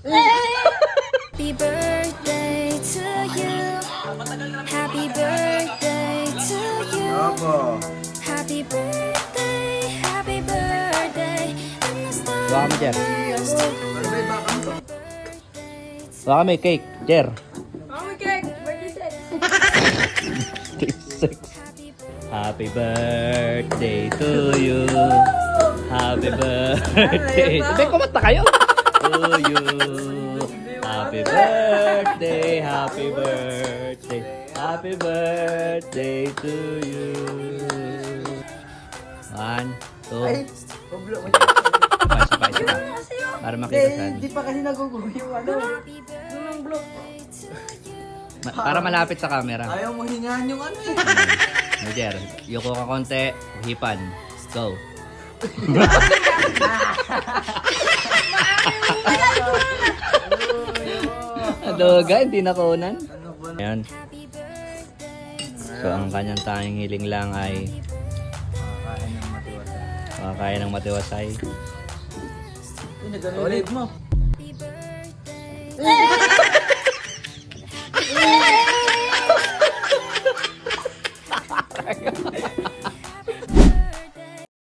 Happy birthday to you. Happy birthday to you. Opo. Happy birthday, happy birthday. Baka mo, Jer. Ano ba yung bakang to? Baka may cake, Jer. Happy birthday to you. Happy birthday. Sabi, kumanta kayo. To you. Happy birthday, happy birthday. Happy birthday to you. 1, 2. Pablo. Isa. Para makita saan. Hindi pa kasi naguguho yung ano. Para malapit sa camera. Ayaw mo hingaan yung ano eh. Jer, yuko ka konti, hipan. Go. Adoga, hindi nakunan. Ano ba? Ayan. So, ang kanyang tanging hiling lang ay Makakain ng matiwasay. makakain ng matiwasay. Ulit mo.